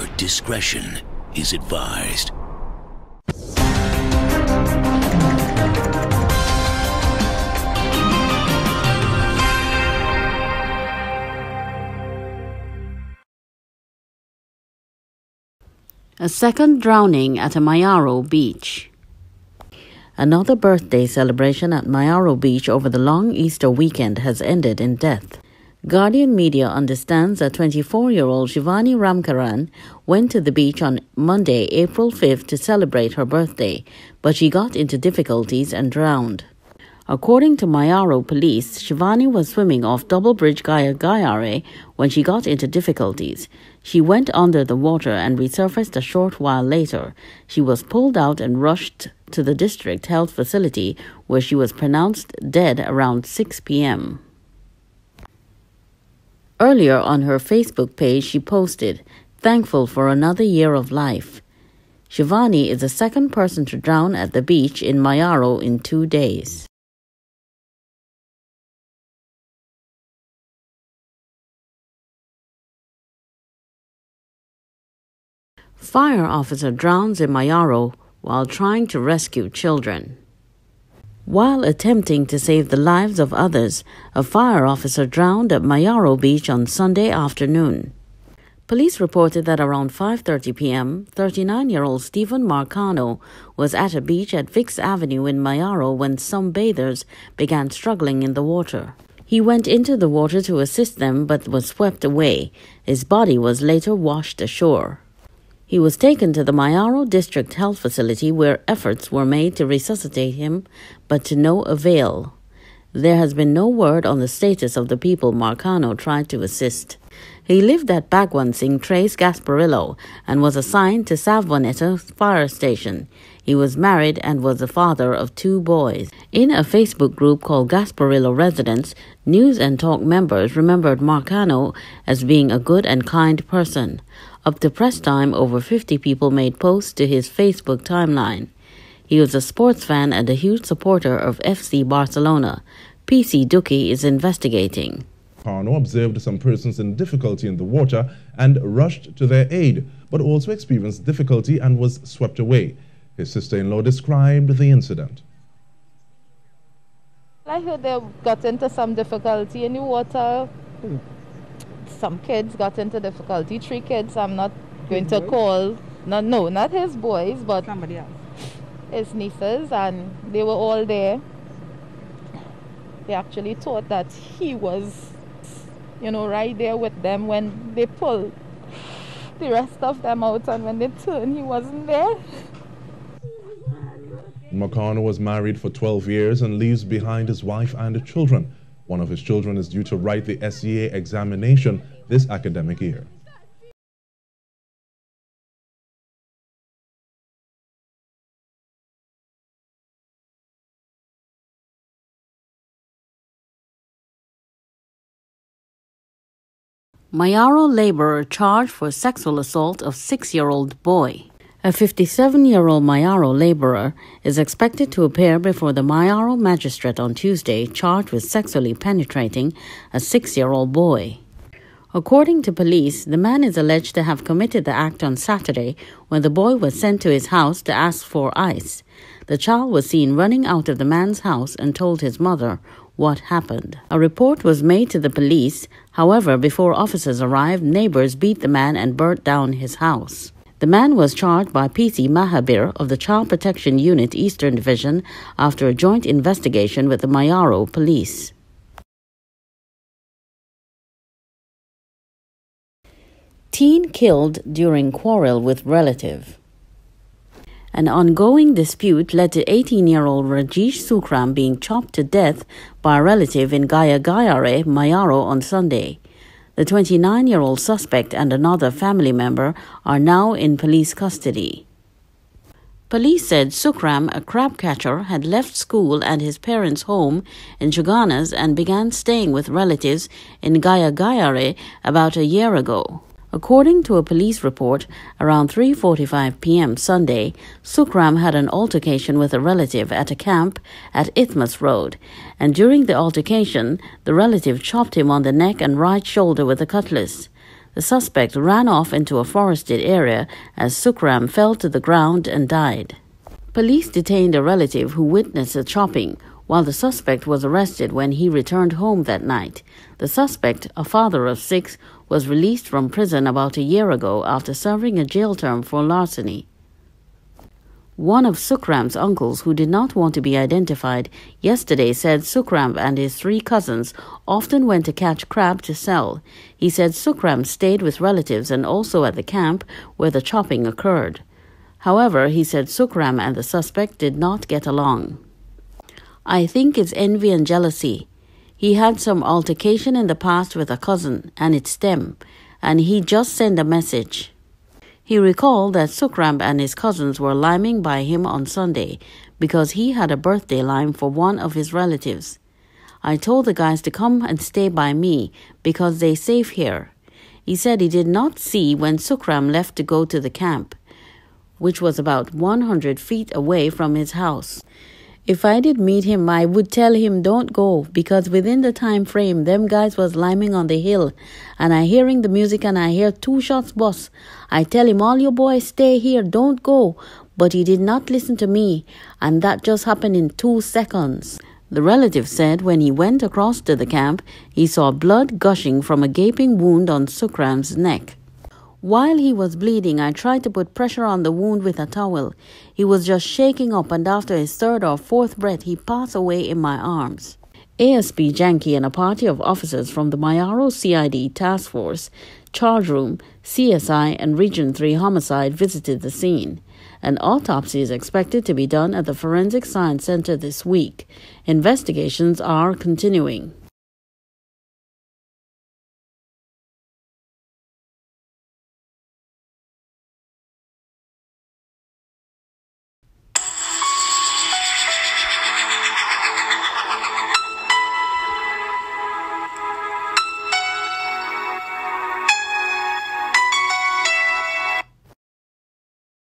Listener discretion is advised. A second drowning at a Mayaro beach. Another birthday celebration at Mayaro Beach over the long Easter weekend has ended in death. Guardian Media understands that 24-year-old Shivani Ramkaran went to the beach on Monday, April 5th to celebrate her birthday, but she got into difficulties and drowned. According to Mayaro police, Shivani was swimming off Double Bridge Gaya when she got into difficulties. She went under the water and resurfaced a short while later. She was pulled out and rushed to the district health facility where she was pronounced dead around 6 p.m. Earlier on her Facebook page, she posted, "Thankful for another year of life." Shivani is the second person to drown at the beach in Mayaro in 2 days. Fire officer drowns in Mayaro while trying to rescue children. While attempting to save the lives of others, a fire officer drowned at Mayaro Beach on Sunday afternoon. Police reported that around 5:30 p.m., 39-year-old Stephen Marcano was at a beach at Vicks Avenue in Mayaro when some bathers began struggling in the water. He went into the water to assist them but was swept away. His body was later washed ashore. He was taken to the Mayaro District Health Facility where efforts were made to resuscitate him, but to no avail. There has been no word on the status of the people Marcano tried to assist. He lived at Bagwansing Trace Gasparillo and was assigned to Savonetta Fire Station. He was married and was the father of 2 boys. In a Facebook group called Gasparillo Residents, News and Talk members remembered Marcano as being a good and kind person. Up to press time, over 50 people made posts to his Facebook timeline. He was a sports fan and a huge supporter of FC Barcelona. PC Duki is investigating. Marcano observed some persons in difficulty in the water and rushed to their aid, but also experienced difficulty and was swept away. His sister-in-law described the incident. I heard they got into some difficulty in the water. Some kids got into difficulty. 3 kids. I'm not going to call. No, not his boys, but somebody else. His nieces, and they were all there. They actually thought that he was, right there with them when they pulled the rest of them out, and when they turned, he wasn't there. Marcano was married for 12 years and leaves behind his wife and children. One of his children is due to write the SEA examination this academic year. Mayaro laborer charged for sexual assault of 6-year-old boy. A 57-year-old Mayaro laborer is expected to appear before the Mayaro magistrate on Tuesday charged with sexually penetrating a 6-year-old boy. According to police, the man is alleged to have committed the act on Saturday when the boy was sent to his house to ask for ice. The child was seen running out of the man's house and told his mother what happened. A report was made to the police. However, before officers arrived, neighbors beat the man and burnt down his house. The man was charged by PC Mahabir of the Child Protection Unit Eastern Division after a joint investigation with the Mayaro police. Teen killed during quarrel with relative. An ongoing dispute led to 18-year-old Rajesh Sukram being chopped to death by a relative in Gaya, Mayaro on Sunday. The 29-year-old suspect and another family member are now in police custody. Police said Sukram, a crab catcher, had left school and his parents' home in Chuganas and began staying with relatives in Gaya about a year ago. According to a police report, around 3:45 p.m. Sunday, Sukram had an altercation with a relative at a camp at Ithmas Road, and during the altercation, the relative chopped him on the neck and right shoulder with a cutlass. The suspect ran off into a forested area as Sukram fell to the ground and died. Police detained a relative who witnessed the chopping, while the suspect was arrested when he returned home that night. The suspect, a father of 6, was released from prison about a year ago after serving a jail term for larceny. One of Sukram's uncles, who did not want to be identified, yesterday said Sukram and his 3 cousins often went to catch crab to sell. He said Sukram stayed with relatives and also at the camp where the chopping occurred. However, he said Sukram and the suspect did not get along. I think it's envy and jealousy. He had some altercation in the past with a cousin, and it's them, and he just sent a message. He recalled that Sukram and his cousins were liming by him on Sunday because he had a birthday lime for one of his relatives. I told the guys to come and stay by me because they're safe here. He said he did not see when Sukram left to go to the camp, which was about 100 feet away from his house. If I did meet him, I would tell him don't go, because within the time frame, them guys was liming on the hill, and I hearing the music and I hear 2 shots bust. I tell him, all you boys stay here, don't go, but he did not listen to me, and that just happened in 2 seconds. The relative said when he went across to the camp, he saw blood gushing from a gaping wound on Sukram's neck. While he was bleeding, I tried to put pressure on the wound with a towel. He was just shaking up, and after his 3rd or 4th breath, he passed away in my arms. ASP Janki and a party of officers from the Mayaro CID Task Force, Charge Room, CSI, and Region 3 Homicide visited the scene. An autopsy is expected to be done at the Forensic Science Center this week. Investigations are continuing.